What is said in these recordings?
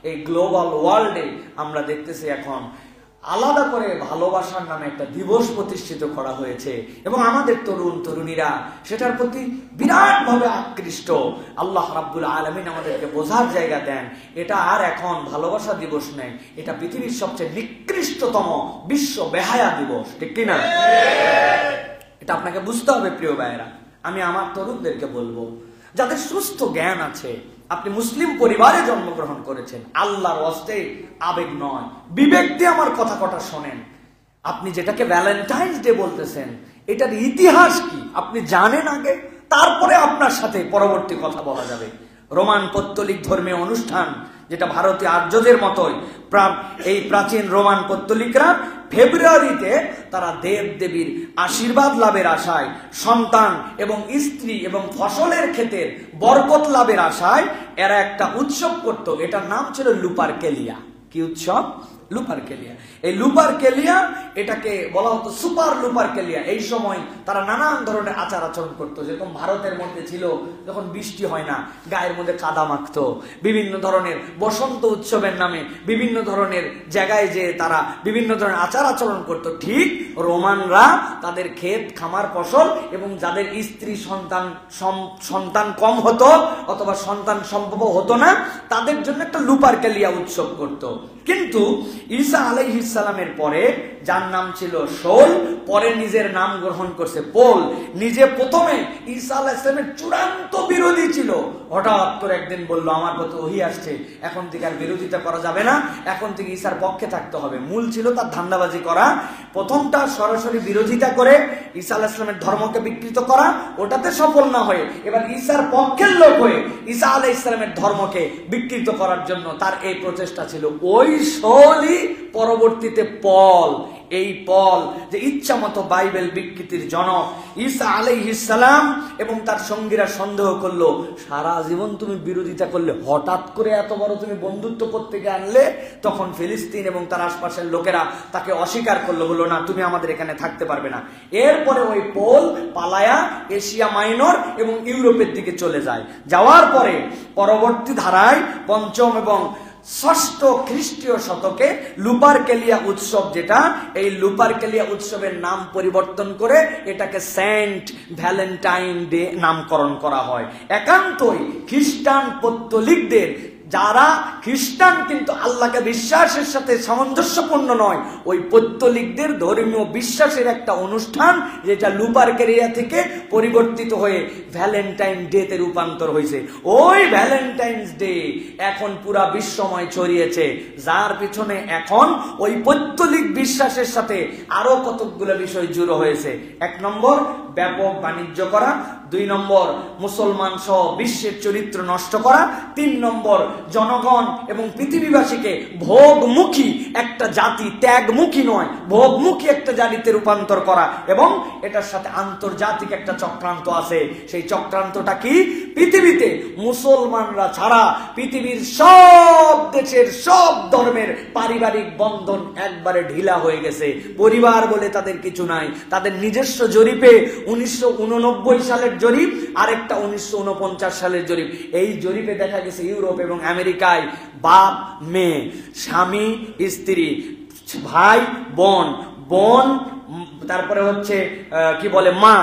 এই গ্লোবাল ওয়ার্ল্ডে আমরা দেখতেছি এখন আলাদা করে ভালোবাসার নামে একটা দিবস প্রতিষ্ঠিত করা হয়েছে এবং আমাদের তরুণ তরুণীরা সেটার প্রতি বিরাটভাবে আকৃষ্ট। আল্লাহ রাব্বুল আলামিন আমাদেরকে বোঝার জায়গা দেন, এটা আর এখন ভালোবাসা দিবস নেই, এটা পৃথিবীর সবচেয়ে নিকৃষ্টতম বিশ্ব বেহায়া দিবস, ঠিক কিনা? এটা আপনাকে বুঝতে হবে প্রিয় ভাইয়েরা। আমি আমার তরুণদেরকে বলবো, যাদের সুস্থ জ্ঞান আছে, আপনি মুসলিম পরিবারে জন্মগ্রহণ করেছেন, আল্লাহর ওয়াস্তে আবেগ নয়, বিবেক দিয়ে আমার কথা কটা শোনেন। আপনি যেটাকে ভ্যালেন্টাইন্স ডে বলতেছেন, এটার ইতিহাস কি আপনি জানেন আগে, তারপরে আপনার সাথে পরবর্তী কথা বলা যাবে। রোমান পৌত্তলিক ধর্মীয় অনুষ্ঠান, যেটা ভারতীয় আর্যদের মতোই, এই প্রাচীন রোমান পৌত্তলিকরা ফেব্রুয়ারিতে তারা দেব দেবীর আশীর্বাদ লাভের আশায়, সন্তান এবং স্ত্রী এবং ফসলের ক্ষেতের বরকত লাভের আশায় এরা একটা উৎসব করত। এটার নাম ছিল লুপারকেলিয়া। কি উৎসব? লুপারকেলিয়া। এই লুপারকেলিয়া, এটাকে বলা হতো সুপার লুপারকেলিয়া। এই সময় তারা নানান ধরনের আচার আচরণ করতো। যেরকম ভারতের মধ্যে ছিল, যখন বৃষ্টি হয় না গায়ের মধ্যে কাদা মাখতো, বিভিন্ন ধরনের বসন্ত উৎসবের নামে বিভিন্ন ধরনের জায়গায় যে তারা বিভিন্ন ধরনের আচার আচরণ করত, ঠিক রোমানরা তাদের ক্ষেত খামার ফসল এবং যাদের স্ত্রী সন্তান কম হতো অথবা সন্তান সম্ভব হতো না, তাদের জন্য একটা লুপারকেলিয়া উৎসব করত। কিন্তু ঈসা আলাইহিস সালামের পরে, যার নাম ছিল শৌল, পরে নিজের নাম গ্রহণ করছে পোল, নিজে প্রথমে ঈসা আলাইহিস সালামের চূড়ান্ত বিরোধী ছিল। হঠাৎ করে একদিন বলল, আমার প্রতি ওহী আসছে, এখন থেকে আর বিরোধিতা করা যাবে না, এখন থেকে ঈসার পক্ষে থাকতে হবে। মূল ছিল তার ধান্দাবাজি করা। প্রথমটা সরাসরি বিরোধিতা করে ঈসা আলাইহিস সালামের ধর্মকে বিকৃত করা, ওটাতে সফল না হয়ে এবার ঈসার পক্ষের লোক হয়ে ঈসা আলাইহিস সালামের ধর্মকে বিকৃত করার জন্য তার এই প্রচেষ্টা ছিল। ওই শৌলই পরবর্তীতে পল, এই পল যে ইচ্ছা মতো বাইবেল বিকৃতির জনক, ঈসা আলাইহিস সালাম এবং তার সঙ্গীরা সন্দেহ করলো, সারা জীবন তুমি বিরোধিতা করলে, হঠাৎ করে এত বড় তুমি বন্ধুত্ব করতে গিয়ে আনলে। তখন ফিলিস্তিন এবং তার আশপাশের লোকেরা তাকে অস্বীকার করলো, বললো না, তুমি আমাদের এখানে থাকতে পারবে না। এরপরে ওই পোল পালায়া এশিয়া মাইনর এবং ইউরোপের দিকে চলে যায়। যাওয়ার পরে পরবর্তী ধারায় পঞ্চম এবং ষষ্ঠ খ্রিস্টীয় শতকে লুপারকেলিয়া উৎসব, যেটা এই লুপারকেলিয়া উৎসবের নাম পরিবর্তন করে এটাকে সেন্ট ভ্যালেন্টাইন ডে নামকরণ করা হয়। একান্তই খ্রিস্টান পৌত্তলিকদের, যারা খ্রিস্টান কিন্তু আল্লাহকে বিশ্বাসের সাথে সামঞ্জস্যপূর্ণ নয়, ওই পৌত্তলিকদের ধর্মীয় বিশ্বাসের একটা অনুষ্ঠান, যেটা লুপারকেলিয়া থেকে পরিবর্তিত হয়ে ভ্যালেন্টাইন ডে তে রূপান্তর হয়েছে। ওই ভ্যালেন্টাইন্স ডে এখন পুরা বিশ্বময় ছড়িয়েছে, যার পিছনে এখন ওই পৌত্তলিক বিশ্বাসের সাথে আরো কতগুলো বিষয় জুড়ে হয়েছে। ১ নম্বর, ব্যাপক বাণিজ্য করা। ২ নম্বর, মুসলমান সহ বিশ্বের চরিত্র নষ্ট করা। ৩ নম্বর, জনগণ এবং পৃথিবীবাসীকে ভোগমুখী একটা জাতি, ত্যাগমুখী নয়, ভোগমুখী একটা জাতিতে রূপান্তর করা। এবং এটার সাথে আন্তর্জাতিক একটা চক্রান্ত আছে। সেই চক্রান্তটা কি? পৃথিবীতে মুসলমানরা ছাড়া পৃথিবীর সব দেশের সব ধর্মের পারিবারিক বন্ধন একবারে ঢিলা হয়ে গেছে। পরিবার বলে তাদের কিছু নাই। তাদের নিজস্ব জরিপে 1989 সালের জরিপ, আরেকটা 1949 সালের জরিপ, এই জরিপে দেখা গেছে ইউরোপ এবং আমেরিকায় বাপ মেয়ে, স্বামী স্ত্রী, ভাই বোন, বোন তারপরে হচ্ছে কি বলে মা,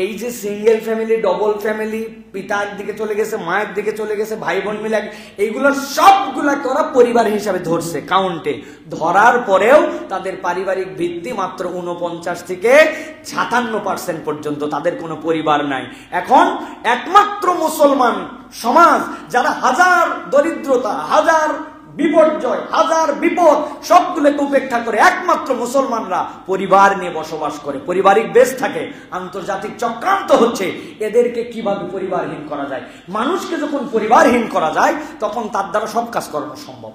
এই যে সিঙ্গেল ফ্যামিলি, ডবল ফ্যামিলি, পিতা একদিকে চলে গেছে, মা একদিকে চলে গেছে, ভাই বোন মিলে, এইগুলো সবগুলাকে ওরা পরিবার হিসাবে ধরছে কাউন্টে। ধরার পরেও তাদের পারিবারিক ভিত্তি মাত্র 49 থেকে 57% পর্যন্ত, তাদের কোনো পরিবার নাই। এখন একমাত্র মুসলমান সমাজ, যারা হাজার দরিদ্রতা, হাজার বিপর্যয়, হাজার বিপদ সবগুলোকে উপেক্ষা করে একমাত্র মুসলমানরা পরিবার নিয়ে বসবাস করে, পারিবারিক বেশ থাকে। আন্তর্জাতিক চক্রান্ত হচ্ছে এদেরকে কিভাবে পরিবারহীন করা যায়। মানুষকে যখন পরিবারহীন করা যায়, তখন তার দ্বারা সব কাজ করানো সম্ভব।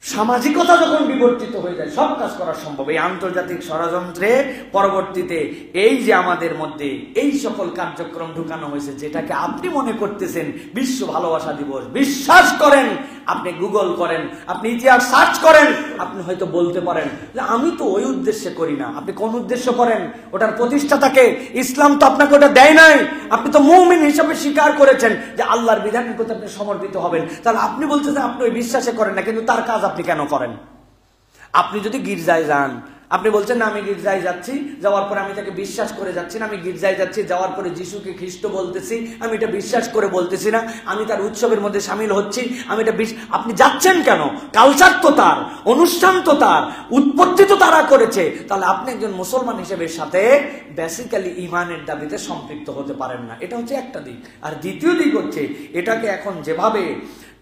সামাজিকতা যখন বিবর্তিত হয়ে যায়, সব কাজ করা সম্ভব। এই আন্তর্জাতিক ষড়যন্ত্রে পরবর্তীতে এই যে আমাদের মধ্যে এই সকল কার্যক্রম ঢুকানো হয়েছে, যেটাকে আপনি মনে করতেছেন বিশ্ব ভালোবাসা দিবস, বিশ্বাস করেন আপনি গুগল করেন, আপনি ইতিহাস সার্চ করেন, আপনি হয়তো বলতে পারেন যে আমি তো ওই উদ্দেশ্যে করি না। আপনি কোন উদ্দেশ্য করেন? ওটার প্রতিষ্ঠাতাকে ইসলাম তো আপনাকে ওটা দেয় নাই। আপনি তো মুমিন হিসাবে স্বীকার করেছেন যে আল্লাহর বিধানের প্রতি আপনি সমর্পিত হবেন। তাহলে আপনি বলছেন যে আপনি ওই বিশ্বাসে করেন না, কিন্তু তার কাজ আপনি কেন করেন? আপনি যদি গির্জায় যান, আপনি বলছেন না আমি গির্জায় যাচ্ছি, যাওয়ার পরে আমি তাকে বিশ্বাস করে যাচ্ছি না, আমি গির্জায় যাচ্ছি যাওয়ার পরে যিশুকে খ্রিস্ট বলতেছি, আমি এটা বিশ্বাস করে বলতেছি না, আমি তার উৎসবের মধ্যে সামিল হচ্ছি, আমি এটা আপনি যাচ্ছেন কেন? কালচার তো তার, অনুষ্ঠান তো তার, উৎপত্তি তো তারা করেছে। তাহলে আপনি একজন মুসলমান হিসেবে সাথে বেসিক্যালি ইমানের দাবিতে সম্পৃক্ত হতে পারেন না। এটা হচ্ছে একটা দিক। আর দ্বিতীয় দিক হচ্ছে এটাকে এখন যেভাবে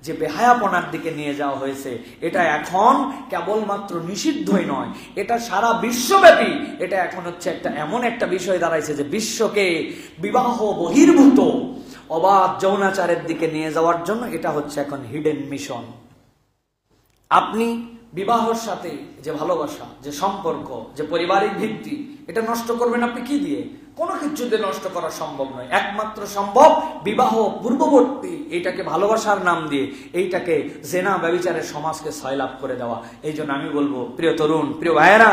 যে বেহায়াপনার দিকে নিয়ে যাওয়া হয়েছে, এটা এখন কেবলমাত্র নিষিদ্ধই নয়, এটা সারা বিশ্বব্যাপী এটা এখন হচ্ছে একটা এমন একটা বিষয় দাঁড়াইছে যে বিশ্বকে বিবাহ বহির্ভূত অবাধ যৌনাচারের দিকে নিয়ে যাওয়ার জন্য এটা হচ্ছে এখন হিডেন মিশন। আপনি বিবাহর সাথে যে ভালোবাসা, যে সম্পর্ক, যে পারিবারিক ভিত্তি, এটা নষ্ট করবেন আপনি কি দিয়ে? কোনো কিছুতে নষ্ট করা সম্ভব নয়। একমাত্র সম্ভব বিবাহ পূর্ববর্তী এইটাকে ভালোবাসার নাম দিয়ে এইটাকে জেনা ব্যভিচারের সমাজকে সয়লাভ করে দেওয়া। এই জন্য আমি বলবো প্রিয় তরুণ, প্রিয় ভাইয়েরা,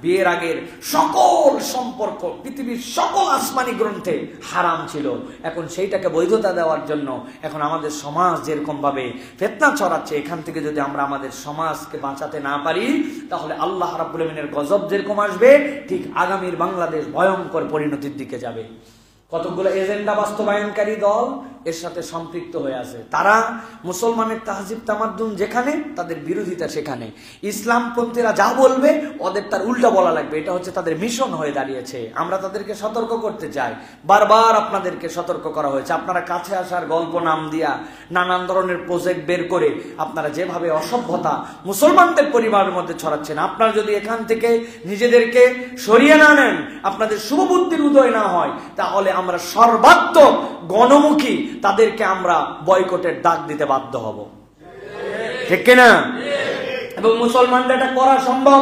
বিয়ের আগের সকল সম্পর্ক পৃথিবীর সকল আসমানি গ্রন্থে হারাম ছিল। এখন সেইটাকে বৈধতা দেওয়ার জন্য এখন আমাদের সমাজ যেরকম ভাবে ফিতনা ছড়াচ্ছে, এখান থেকে যদি আমরা আমাদের সমাজকে বাঁচাতে না পারি, তাহলে আল্লাহ রাব্বুল আমিনের গজব যেরকম আসবে, ঠিক আগামীর বাংলাদেশ ভয়ঙ্কর পরিণতির দিকে যাবে। কতগুলো এজেন্ডা বাস্তবায়নকারী দল এর সাথে সম্পৃক্ত হয়ে আছে। তারা মুসলমানের তাহজিব তামাদ্দুন যেখানে, তাদের বিরোধিতা সেখানে। ইসলামপন্থীরা যা বলবে ওদের তার উল্টা বলা লাগবে, এটা হচ্ছে তাদের মিশন হয়ে দাঁড়িয়েছে। আমরা তাদেরকে সতর্ক করতে চাই, বারবার আপনাদেরকে সতর্ক করা হয়েছে। আপনারা কাছে আসার গল্প নাম দিয়া নানান ধরনের প্রজেক্ট বের করে আপনারা যেভাবে অসভ্যতা মুসলমানদের পরিবারের মধ্যে ছড়াচ্ছেন, আপনারা যদি এখান থেকে নিজেদেরকে সরিয়ে না নেন, আপনাদের শুভবুদ্ধির উদয় না হয়, তাহলে আমরা সর্বাত্মক গণমুখী তাদেরকে আমরা বয়কটের ডাক দিতে বাধ্য হব, ঠিক কিনা? এবং মুসলমানদের এটা করা সম্ভব।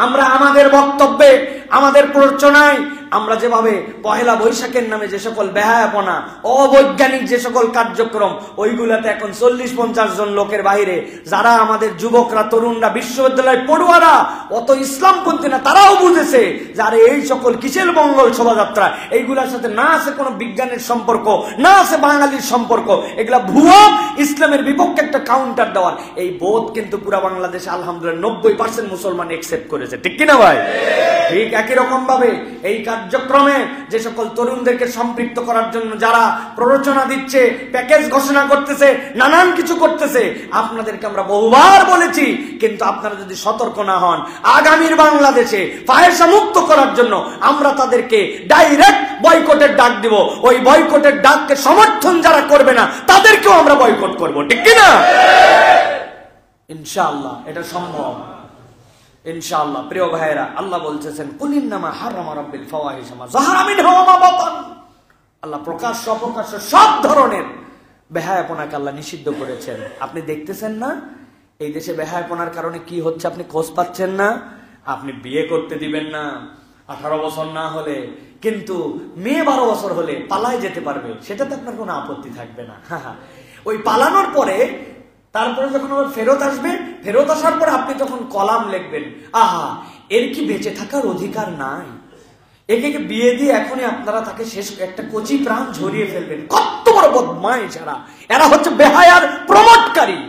আমরা আমাদের বক্তব্যে, আমাদের প্ররোচনায় আমরা যেভাবে পহেলা বৈশাখের নামে যে সকল বেহায়াপনা, অবৈজ্ঞানিক যে সকল কার্যক্রম, ওইগুলাতে এখন 40-50 জন লোকের বাইরে যারা আমাদের যুবকরা, তরুণরা, বিশ্ববিদ্যালয় পড়ুয়ারা, অত ইসলামপন্থী না, তারাও বুঝেছে যারা এই সকল কিসের মঙ্গল শোভাযাত্রা, এইগুলার সাথে না আছে কোনো বিজ্ঞানের সম্পর্ক, না আছে বাঙালির সম্পর্ক, এগুলা ভুয়ো, ইসলামের বিপক্ষে একটা কাউন্টার দেওয়ার এই বোধ কিন্তু পুরা বাংলাদেশে আলহামদুলিল্লাহ 90% মুসলমান একসেপ্ট করেছে, ঠিক কিনা ভাই? ঠিক একই রকম ভাবে এই কার্যক্রমে যে সকল তরুণদেরকে সম্পৃক্ত করার জন্য যারা প্ররোচনা দিচ্ছে, প্যাকেজ ঘোষণা করতেছে, নানান কিছু করতেছে, আপনাদেরকে আমরা বহুবার বলেছি, কিন্তু আপনারা যদি সতর্ক না হন, আগামীর বাংলাদেশে ফাহেসা মুক্ত করার জন্য আমরা তাদেরকে ডাইরেক্ট বয়কটের ডাক দিব। ওই বয়কটের ডাককে সমর্থন যারা করবে না তাদেরকেও আমরা বয়কট করব, ঠিক কিনা? ইনশাআল্লাহ এটা সম্ভব, ইনশাআল্লাহ। প্রিয় ভাইয়েরা, আল্লাহ বলতেছেন কুলিন্নামা হারামা রাব্বিল ফাওয়াহিশা মা যাহারা মিনহা ওয়া মা বাতান। আল্লাহ প্রকাশ্য অপ্রকাশ্য সব ধরনের বেহায়াপনাকে আল্লাহ নিষিদ্ধ করেছেন। আপনি দেখতেছেন না এই দেশে বেহায়াপনার কারণে কি হচ্ছে? আপনি খোঁজ পাচ্ছেন না। আপনি বিয়ে করতে দিবেন না 18 বছর না হলে, কিন্তু মেয়ে 12 বছর হলে পালায় যেতে পারবে, সেটাতে আপনার কোনো আপত্তি থাকবে না। ওই পালানোর পরে তারপরে যখন আবার ফেরত আসবে, ফেরত আসার পরে আপনি তখন কলাম লিখবেন, আহা এর কি বেঁচে থাকার অধিকার নাই, একে বিয়ে দিয়ে এখনই আপনারা তাকে শেষ একটা কচি প্রাণ ঝরিয়ে ফেলবেন। কত বড় বদমাইশ এরা! এরা হচ্ছে বেহায়ার প্রমোটকারী।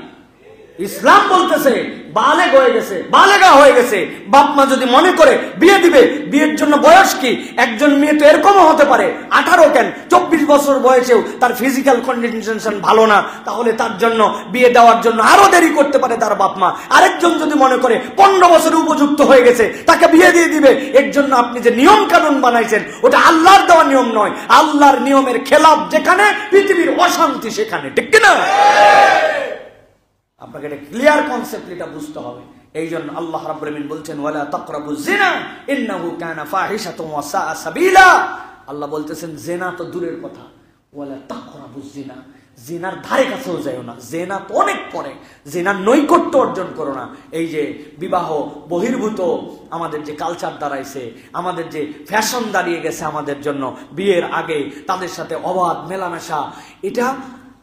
ইসলাম বলতেছে বালেগ হয়ে গেছে, বালেগা হয়ে গেছে, বাপ মা যদি মনে করে বিয়ে দিবে, বিয়ের জন্য বয়স কি? একজন মেয়ে তো এরকমও হতে পারে 18 কেন 24 বছর বয়সেও তার ফিজিক্যাল কন্ডিশন ভালো না, তাহলে তার জন্য বিয়ে দেওয়ার জন্য আরো দেরি করতে পারে তার বাপ মা। আরেকজন যদি মনে করে 15 বছর উপযুক্ত হয়ে গেছে, তাকে বিয়ে দিয়ে দিবে। এর জন্য আপনি যে নিয়ম কানুন বানাইছেন ওটা আল্লাহর দেওয়া নিয়ম নয়, আল্লাহর নিয়মের খেলাফ যেখানে, পৃথিবীর অশান্তি সেখানে, ঠিক কিনা? আপনাকে এটা ক্লিয়ার কনসেপ্ট এটা বুঝতে হবে। এই জন্য আল্লাহ রাব্বুল আমিন বলছেন ওয়ালা তাকরাবুজ জিনা ইন্নাহু কানা ফাহিশাতুন ওয়া সাআ সাবিলা। আল্লাহ বলতেছেন জিনা তো দূরের কথা, ওয়ালা তাকরাবুজ জিনা, জিনার ধারে কাছেও যাও না। জিনা তো অনেক পরে, জিনার নৈকট্য অর্জন করো না। এই যে বিবাহ বহির্ভূত আমাদের যে কালচার দাঁড়াইছে, আমাদের যে ফ্যাশন দাঁড়িয়ে গেছে আমাদের জন্য, বিয়ের আগে তাদের সাথে অবাধ মেলামেশা, এটা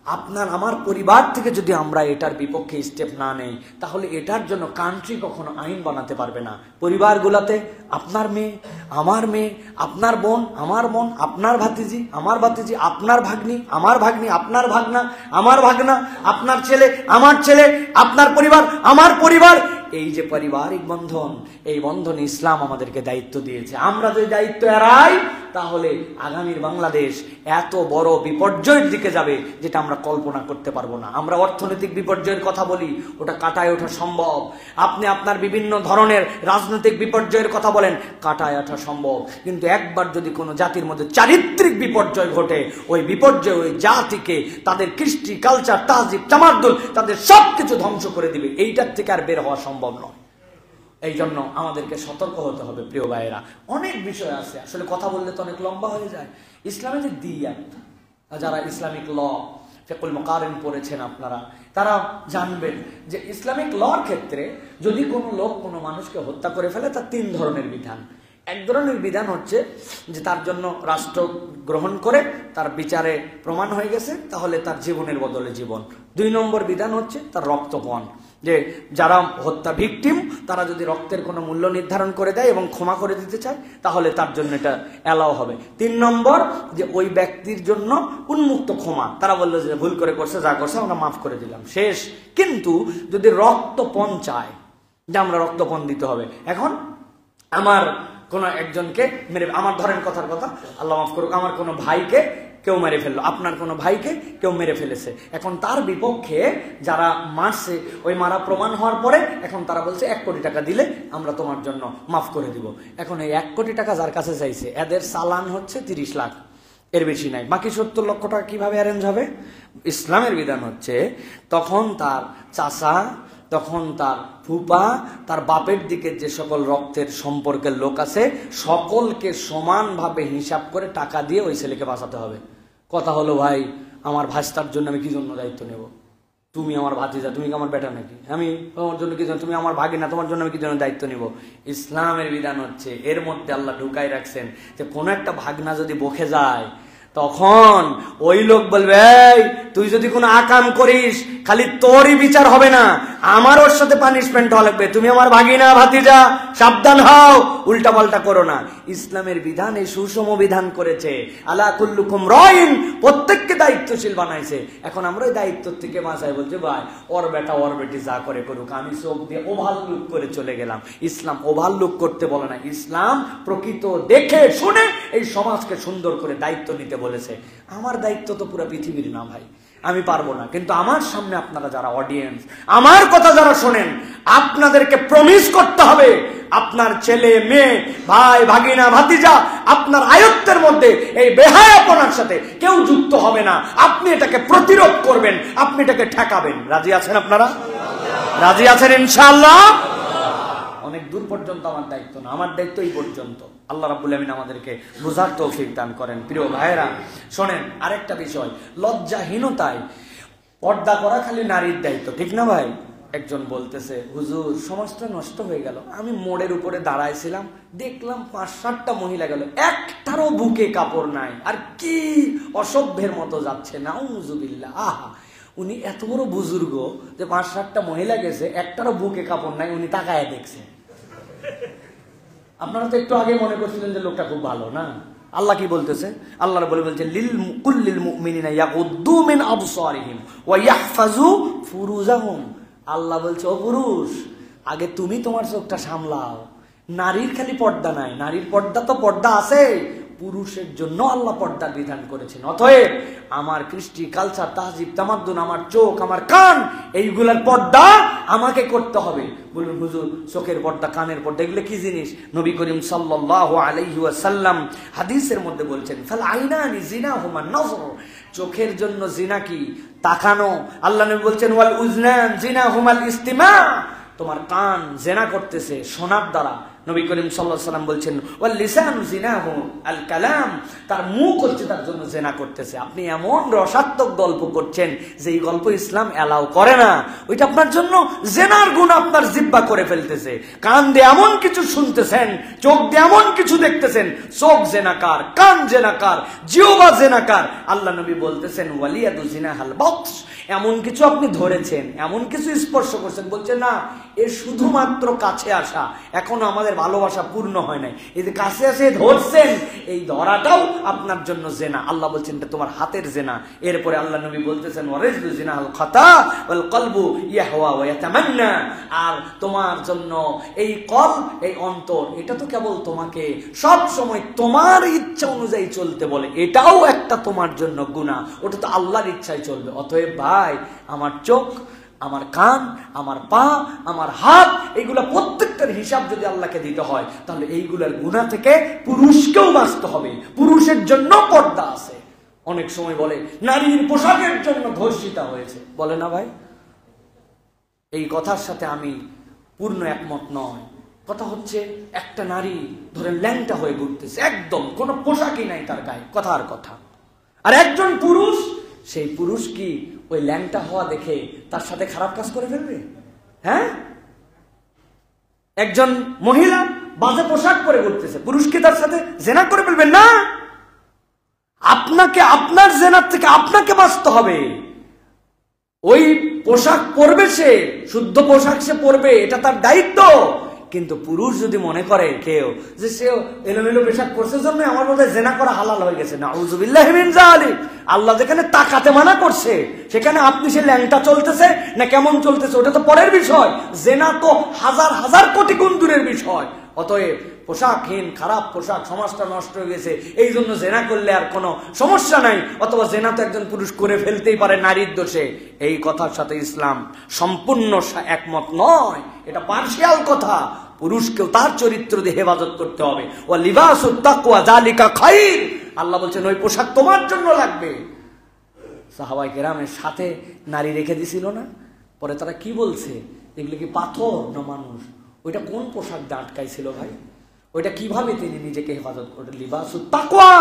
আপনার আমার পরিবার থেকে যদি আমরা এটার বিপক্ষে স্টেপ না নেই, তাহলে এটার জন্য কান্ট্রি কখনো আইন বানাতে পারবে না। পরিবারগুলোতে আপনার মেয়ে, আমার মেয়ে, আপনার বোন, আমার বোন, আপনার ভাতিজি, আমার ভাতিজি, আপনার ভাগ্নি, আমার ভাগ্নি, আপনার ভাগনা, আমার ভাগনা, আপনার ছেলে, আমার ছেলে, আপনার পরিবার, আমার পরিবার, এই যে পারিবারিক বন্ধন, এই বন্ধন ইসলাম আমাদেরকে দায়িত্ব দিয়েছে। আমরা যদি দায়িত্ব এড়াই, তাহলে আগামীর বাংলাদেশ এত বড় বিপর্যয়ের দিকে যাবে যেটা আমরা কল্পনা করতে পারবো না। আমরা অর্থনৈতিক বিপর্যয়ের কথা বলি, ওটা কাটায় ওঠা সম্ভব। আপনি আপনার বিভিন্ন ধরনের রাজনৈতিক বিপর্যয়ের কথা বলেন, কাটায় ওঠা সম্ভব। কিন্তু একবার যদি কোনো জাতির মধ্যে চারিত্রিক বিপর্যয় ঘটে, ওই বিপর্যয় ওই জাতিকে, তাদের কৃষ্টি, কালচার, তাহজিব, তামাদ্দুন, তাদের সবকিছু ধ্বংস করে দিবে। এইটার থেকে আর বের হওয়া সম্ভব নয়। এই জন্য আমাদেরকে সতর্ক হতে হবে প্রিয় ভাইয়েরা। অনেক বিষয় আছে, আসলে কথা বললে তো অনেক লম্বা হয়ে যায়। ইসলামে যে দিয়াত, যারা ইসলামিক ল, ফিকহুল মুকারিন পড়েছেন আপনারা, তারা জানবেন যে ইসলামিক লর ক্ষেত্রে যদি কোনো লোক কোনো মানুষকে হত্যা করে ফেলে, তার 3 ধরনের বিধান। এক ধরনের বিধান হচ্ছে যে তার জন্য রাষ্ট্র গ্রহণ করে তার বিচারে প্রমাণ হয়ে গেছে, তাহলে তার জীবনের বদলে জীবন। 2 নম্বর বিধান হচ্ছে তার রক্তপণ, যে যারা হত্যা ভিকটিম, তারা যদি রক্তের কোনো মূল্য নির্ধারণ করে দেয় এবং ক্ষমা করে দিতে চায়, তাহলে তার জন্য এটা অ্যালাও হবে। 3 নম্বর যে ওই ব্যক্তির জন্য উন্মুক্ত ক্ষমা, তারা বললো যে ভুল করে করছে, যা করছে আমরা মাফ করে দিলাম, শেষ। কিন্তু যদি রক্তপণ চায়, যে আমরা রক্তপণ দিতে হবে, এখন আমার কোনো একজনকে মেরে, আমার ধরেন কথার কথা, আল্লাহ মাফ করুক, আমার কোনো ভাইকে কেউ মেরে ফেললো, আপনার কোনো ভাইকে কেউ মেরে ফেলেছে, এখন তার বিপক্ষে যারা মারছে, ওই মারা প্রমাণ হওয়ার পরে এখন তারা বলছে 1 কোটি টাকা দিলে আমরা তোমার জন্য মাফ করে দিব। এখন এই 1 কোটি টাকা যার কাছে চাইছে, এদের চালান হচ্ছে 30 লাখ, এর বেশি নাই। বাকি 70 লক্ষ টাকা কিভাবে অ্যারেঞ্জ হবে? ইসলামের বিধান হচ্ছে তখন তার চাচা, তখন তার ফুপা, তার বাপের দিকে যে সকল রক্তের সম্পর্কের লোক আছে, সকলকে সমানভাবে হিসাব করে টাকা দিয়ে ওই ছেলেকে বাঁচাতে হবে। কথা হলো, ভাই আমার ভাস্তার জন্য আমি কি জন্য দায়িত্ব নেব? তুমি আমার ভাতিজা, তুমি কি আমার বেটা নাকি? আমি তোমার জন্য কি জন্য, তুমি আমার ভাগিনা, তোমার জন্য আমি কি জন্য দায়িত্ব নিব? ইসলামের বিধান হচ্ছে এর মধ্যে আল্লাহ ঢুকাই রাখছেন যে কোনো একটা ভাগনা যদি বকে যায়, তখন ওই লোক বলবে, এই তুই যদি কোনো আকাম করিস, খালি তোরই বিচার হবে না, আমার ওর সাথে পানিশমেন্ট হওয়া লাগবে। তুমি আমার ভাগিনা, ভাতিজা, সাবধান হও, উল্টা পাল্টা করো না। ইসলামের বিধান এই সুষম বিধান করেছে, আলা কুল্লুকুম রাইন, প্রত্যেককে দায়িত্বশীল বানাইছে। এখন আমরা ওই দায়িত্ব থেকে বাঁচাই বলছে, ভাই ওর বেটা ওর বেটি যা করে করুক, আমি চোখ দিয়ে ওভারলুক করে চলে গেলাম। ইসলাম ওভারলুক করতে বলে না, ইসলাম প্রকৃত দেখে শুনে এই সমাজকে সুন্দর করে দায়িত্ব নিতে বলেছে। আমার দায়িত্ব তো পুরো পৃথিবীর না ভাই, আমি পারবো না। কিন্তু আমার সামনে আপনারা যারা অডিয়েন্স, আমার কথা যারা শোনেন, আপনাদেরকে প্রমিস করতে হবে আপনার ছেলে, মেয়ে, ভাই, ভাগিনা, ভাতিজা, আপনার আয়ত্তের মধ্যে এই বেহায়াপনার সাথে কেউ যুক্ত হবে না। আপনি এটাকে প্রতিরোধ করবেন, আপনি এটাকে ঠেকাবেন। রাজি আছেন আপনারা? রাজি আছেন ইনশাআল্লাহ? অনেক দূর পর্যন্ত আমার দায়িত্ব না, আমার দায়িত্ব এই পর্যন্ত। আল্লাহ রাব্বুল আমিন আমাদেরকে বুঝার তৌফিক দান করেন। প্রিয় ভাইয়েরা শোনেন, আরেকটা বিষয়, লজ্জাহীনতায় পর্দা করা খালি নারীর দায়িত্ব, ঠিক না ভাই? একজন বলতেছে, হুজুর সমাজটা নষ্ট হয়ে গেল, আমি মোড়ের উপরে দাঁড়াইছিলাম, দেখলাম 5-7টা মহিলা গেল, একটারও বুকে কাপড় নাই, আর কি অসভ্যের মতো যাচ্ছে, নাউজুবিল্লাহ। আহা, উনি এত বড় বুজুর্গ যে 5-7টা মহিলা গেছে, একটারও বুকে কাপড় নাই, উনি তাকায় দেখছে। আপনারা তো একটু আগে মনে করছিলেন যে লোকটা খুব ভালো না? আল্লাহ কি বলতেছে? আল্লাহ বলছে, লিল কুল্লিল মুমিনিনা ইয়াগুদ্দু মিন আবসারিহিম ওয়া ইয়াহফাজু ফুরুজাহুম। আল্লাহ বলছে, ও পুরুষ, আগে তুমি তোমার চোখটা সামলাও। নারীর খালি পর্দা নাই, নারীর পর্দা তো পর্দা আছে, পুরুষের জন্য আল্লাহ পর্দার বিধান করেছেন। অতএব আমার কৃষ্টি, কালচার, তাহজিব, তামাদ্দুন, আমার চোখ, আমার কান, এইগুলার পর্দা আমাকে করতে হবে। বলুন হুজুর, চোখের পর্দা, কানের পর্দা, এগুলো কি জিনিস? নবী করিম সাল্লাল্লাহু আলাইহি ওয়াসাল্লাম হাদিসের মধ্যে বলছেন, ফাল আইনানি জিনাহুমা নজর, চোখের জন্য জিনা কি? তাকানো। আল্লাহ নবী বলছেন, ওয়াল উজনান জিনাহুমাল ইস্তিমা, তোমার কান জেনা করতেছে শোনার দ্বারা, নবী করিম সাল্লাল্লাহু আলাইহি ওয়াসাল্লাম বলছেন ওয়াল লিসানু জিনাহু আল কালাম, তার মুখ হচ্ছে তার জন্য জেনা করতেছে। আপনি এমন রসাত্মক গল্প করছেন যে এই গল্প ইসলাম অ্যালাউ করে না, ওইটা আপনার জন্য জেনার গুণ আপনার জিহ্বা করে ফেলতেছে। কান দিয়ে এমন কিছু শুনতেছেন, চোখ দিয়ে এমন কিছু দেখতেছেন, চোখ জেনাকার, কান জেনাকার, জিহ্বা জেনাকার। আল্লাহ নবী বলতেছেন ওয়ালিয়াদু জিনাহাল বক্স, এমন কিছু আপনি ধরেছেন, এমন কিছু স্পর্শ করছেন, বলছেন না এর শুধুমাত্র কাছে আসা, এখনো আমাদের ভালোবাসা পূর্ণ হয় নাই, এই যে কাছে আসে ধরছেন, এই ধরাটাও আপনার জন্য জেনা। আল্লাহ বলছেন এটা তোমার হাতের জেনা। এরপরে আল্লাহ নবী বলতেছেন ওয়ারিজু জিনাহাল খাতা ওয়াল কলবু ইয়াহওয়া ওয়া ইয়াতামান্না, আর তোমার জন্য এই কলব, এই অন্তর, এটা তো কেবল তোমাকে সব সময় তোমার ইচ্ছা অনুযায়ী চলতে বলে, এটাও একটা তোমার জন্য গুনাহ, ওটা তো আল্লাহর ইচ্ছায় চলবে। অতএব ভাই, আমার চোখ, আমার কান, আমার পা, আমার হাত, এইগুলা প্রত্যেকটার হিসাব যদি আল্লাহকে দিতে হয়, তাহলে এইগুলার গুনাহ থেকে পুরুষকেও বাঁচতে হবে। পুরুষের জন্য পর্দা আছে। অনেক সময় বলে নারীর পোশাকের জন্য ধর্ষিতা হয়েছে, বলে না ভাই? এই কথার সাথে আমি পূর্ণ একমত নয়। কথা হচ্ছে একটা নারী ধরেন ল্যাংটা হয়ে ঘুরতেছে, একদম কোনো পোশাকই নাই তার গায়ে, কথার কথা। আর একজন পুরুষ, সেই পুরুষ কি ওই ল্যাংটা হওয়া দেখে তার সাথে খারাপ কাজ করে ফেলবে? হ্যাঁ, একজন মহিলা বাজে পোশাক পরে ঘুরতেছে, পুরুষ কি তার সাথে জেনা করে ফেলবেন? না, আপনাকে আপনার জেনার থেকে আপনাকে বাঁচতে হবে। ওই পোশাক পরবে, সে শুদ্ধ পোশাক সে পরবে, এটা তার দায়িত্ব। কিন্তু পুরুষ যদি মনে করে কেউ যে সে এলোমেলো পোশাক পরছে জন্য আমার মধ্যে জেনা করা হালাল হয়ে গেছে, নাউযুবিল্লাহি মিন যালিক, আল্লাহ যেখানে তাকাতে মানা করছে সেখানে আপনি সে ল্যাংটা চলতেছে না কেমন চলতেছে ওটা তো পরের বিষয়, জেনা তো হাজার হাজার কোটি গুণ দূরের বিষয়। অতএব পোশাকহীন খারাপ পোশাক, সমাজটা নষ্ট হয়ে গেছে, এই জন্য জেনা করলে আর কোনো সমস্যা নাই, অথবা জেনা তো একজন পুরুষ করে ফেলতেই পারে নারীর দোষে, এই কথার সাথে ইসলাম সম্পূর্ণ একমত নয়। এটা পার্শিয়াল কথা। পুরুষকেও তার চরিত্র দিয়ে হেফাজত করতে হবে। ওয়া লিবাসুত তাকওয়া যালিকা খায়র, আল্লাহ বলছেন ওই পোশাক তোমার জন্য লাগবে। সাহাবায়ে কেরামের সাথে নারী রেখে দিছিল না, পরে তারা কি বলছে, এগুলো কি পাথর না মানুষ? ওইটা কোন পোশাক দিয়ে আটকাইছিল ভাই? ওইটা কিভাবে তিনি নিজেকে হেফাজত করলেন? লিবাসুত তাকওয়া,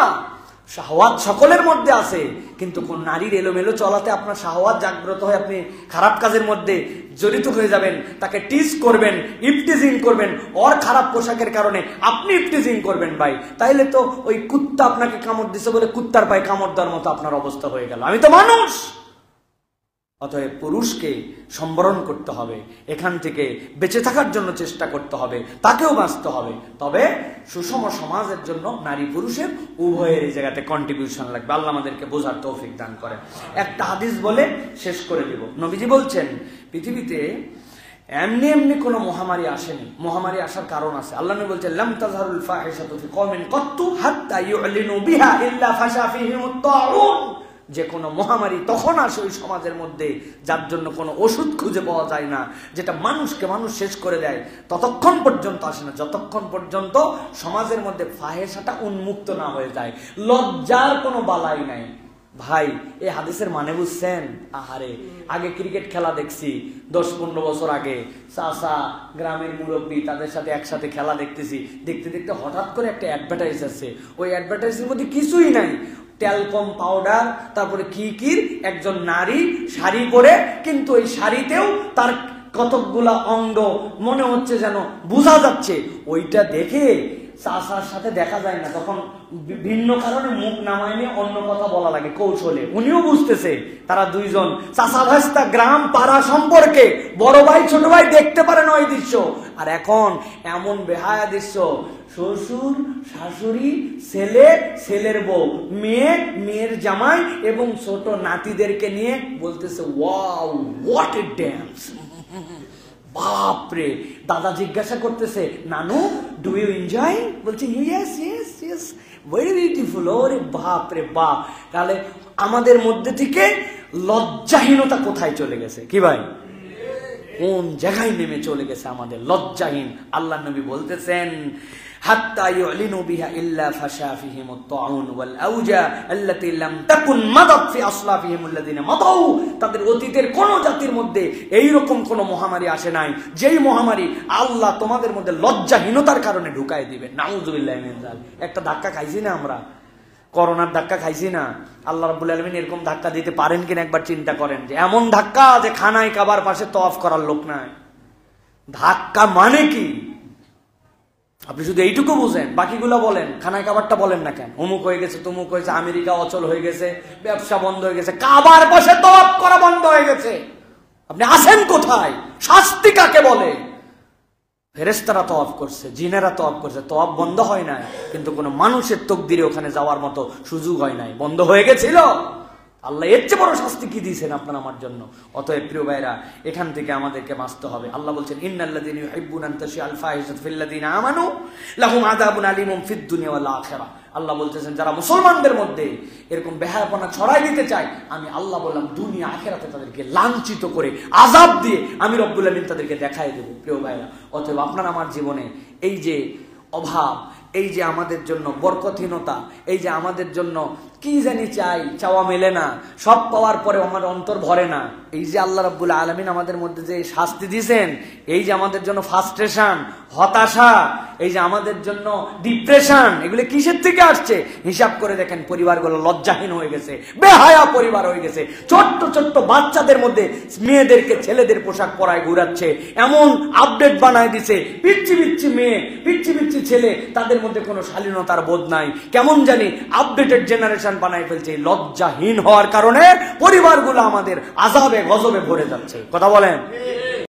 শাহওয়াত সকলের মধ্যে আছে, কিন্তু কোন নারীর এলোমেলো চলাতে আপনার শাহওয়াত জাগ্রত হয়ে আপনি খারাপ কাজের মধ্যে জড়িত হয়ে যাবেন, তাকে টিজ করবেন, ইফটিজিং করবেন, ওর খারাপ পোশাকের কারণে আপনি ইফটিজিং করবেন ভাই, তাইলে তো ওই কুত্তা আপনাকে কামড় দিছে বলে কুত্তার পায়ে কামড় দেওয়ার মতো আপনার অবস্থা হয়ে গেল। আমি তো মানুষ। অতএব পুরুষকে সম্বরণ করতে হবে, এখান থেকে বেঁচে থাকার জন্য চেষ্টা করতে হবে, তাকেও বাঁচতে হবে। তবে সুষম সমাজের জন্য নারী পুরুষের উভয়ের এই জায়গাতে কন্ট্রিবিউশন লাগবে। আল্লাহ আমাদেরকে বোঝার তৌফিক দান করেন। একটা হাদিস বলে শেষ করে দিব। নবীজি বলছেন পৃথিবীতে এমনি এমনি কোনো মহামারী আসেনি, মহামারী আসার কারণ আছে। আল্লাহ নবী বলছেন লাম তাযহারুল ফাহিশাতু ফি কওমিন কাত্তু হাত্তা ইউলিনু বিহা ইল্লা ফাশা ফীহিমুত তাউন, যে কোনো মহামারী তখন আসে ওই সমাজের মধ্যে যার জন্য কোনো ওষুধ খুঁজে পাওয়া যায় না, যেটা মানুষকে মানুষ শেষ করে দেয়, ততক্ষণ পর্যন্ত আসে না যতক্ষণ পর্যন্ত সমাজের মধ্যে ফাহেশাটা উন্মুক্ত না হয়ে যায়। লজ্জার কোনো বালাই নাই ভাই। এই হাদিসের মানে বুঝছেন? আহারে, আগে ক্রিকেট খেলা দেখছি 10-15 বছর আগে, চাচা গ্রামের মুরব্বী তাদের সাথে একসাথে খেলা দেখতেছি, দেখতে দেখতে হঠাৎ করে একটা অ্যাডভার্টাইজ আছে, ওই অ্যাডভার্টাইজের মধ্যে কিছুই নাই, ট্যালকম পাউডার, তারপরে কি কি একজন নারী শাড়ি পরে, কিন্তু এই শাড়িতেও তার কতকগুলা অঙ্গ মনে হচ্ছে যেন বোঝা যাচ্ছে। ওইটা দেখে চাচার সাথে দেখা যায় না, তখন ভিন্ন কারণে মুখ নামায় নিয়ে অন্য কথা বলা লাগে কৌশলে, উনিও বুঝতেছে তারা দুইজন চাচা ভাস্তা গ্রাম পাড়া সম্পর্কে, বড় ভাই ছোট ভাই দেখতে পারে না ওই দৃশ্য। আর এখন এমন বেহায়া দৃশ্য, শ্বশুর শাশুড়ি, ছেলে ছেলের বউ, মেয়ে মেয়ের জামাই এবং ছোট নাতিদেরকে নিয়ে বলতেছে ওয়াও হোয়াট এ ড্যান্স। বাপরে, দাদা জিজ্ঞাসা করতেছে নানু ডু ইউ এনজয়? বলছে yes yes yes very beautiful. ওরে বাপরে বাপ, তাহলে আমাদের মধ্যে থেকে লজ্জাহীনতা কোথায় চলে গেছে? কি ভাই, কোন জায়গায় নেমে চলে গেছে আমাদের লজ্জাহীন। আল্লাহ নবী বলতেছেন হাত্তা ইউলিনু বিহা ইল্লা ফাশা ফিহিমুত তাউন ওয়াল আউজা আল্লাতী লাম তাকুন মাদাত ফি আসলাফিহিম আল্লাযিনা মাদাউ। তাদের অতীতের কোন জাতির মধ্যে এই রকম কোন মহামারী আসে নাই যেই মহামারী আল্লাহ তোমাদের মধ্যে লজ্জাহীনতার কারণে ঢুকায় দিবে। নাউযুবিল্লাহি মিন যালিক। একটা ধাক্কা খাইছি না আমরা, করোনার ধাক্কা খাইছি না? আল্লাহ রাব্বুল আলামিন এরকম ধাক্কা দিতে পারেন কিনা একবার চিন্তা করেন, যে এমন ধাক্কা যে খানায় কাবার পাশে তওয়াফ করার লোক নাই। ধাক্কা মানে কি আপনি শুধু এইটুকু বুঝেন, বাকিগুলো বলেন, খানায় কাবারটা বলেন না কেন? অমুক হয়ে গেছে, তমুক হয়েছে, আমেরিকা অচল হয়ে গেছে, ব্যবসা বন্ধ হয়ে গেছে, কাবার পাশে তওয়াফ করা বন্ধ হয়ে গেছে। আপনি আছেন কোথায়? শাস্তি কাকে বলে? ফেরেশতারা তওয়াফ করছে, জিনেরা তওয়াফ করছে, তওয়াফ বন্ধ হয় নাই, কিন্তু কোনো মানুষের তকদিরে ওখানে যাওয়ার মতো সুযোগ হয় নাই, বন্ধ হয়ে গেছিল। আল্লাহ এর চেয়ে বড় শাস্তি কি দিয়েছেন আপনার আমার জন্য? অতএব প্রিয় ভাইরা, এখান থেকে আমাদেরকে বাঁচতে হবে। আল্লাহ বলছেন ইন্নাল্লাযীনা ইউহিব্বুনা আন তাশিআল ফাহিশাতু ফিল্লাযীনা আমানু লাহুম আযাবুন আলীমুন ফিদ দুনিয়া ওয়াল আখিরাহ। আল্লাহ বলতেছেন যারা মুসলমানদের মধ্যে এরকম বেহায়াপনা ছড়াই দিতে চায়, আমি আল্লাহ বললাম দুনিয়া আখিরাতে তাদেরকে লাঞ্ছিত করে আযাব দিয়ে আমি রব্বুল আমিন তাদেরকে দেখাই দেব। প্রিয় ভাইরা, অতএব আপনার আমার জীবনে এই যে অভাব, এই যে আমাদের জন্য বরকতহীনতা, এই যে আমাদের জন্য কি জানি চাই, চাওয়া মেলে না, সব পাওয়ার পরে আমার অন্তর ভরে না, এই যে আল্লাহ রাব্বুল আলামিন আমাদের মধ্যে যে শাস্তি দিয়েছেন, এই যে আমাদের জন্য ফ্রাস্ট্রেশন, হতাশা, এই যে আমাদের জন্য ডিপ্রেশন, এগুলো কিসের থেকে আসছে? হিসাব করে দেখেন, পরিবারগুলো লজ্জাহীন হয়ে গেছে, বেহায়া পরিবার হয়ে গেছে। ছোট্ট ছোট্ট বাচ্চাদের মধ্যে মেয়েদেরকে ছেলেদের পোশাক পরায় ঘুরাচ্ছে, এমন আপডেট বানায় দিছে, পিচ্ছি পিচ্ছি মেয়ে, পিচ্ছি পিচ্ছি ছেলে, তাদের মধ্যে কোনো শালীনতার বোধ নাই, কেমন জানি আপডেটেড জেনারেশন বানায় ফেলছে। লজ্জাহীন হওয়ার কারণে পরিবারগুলো আমাদের আযাবে গজবে ভরে যাচ্ছে। কথা বলেন।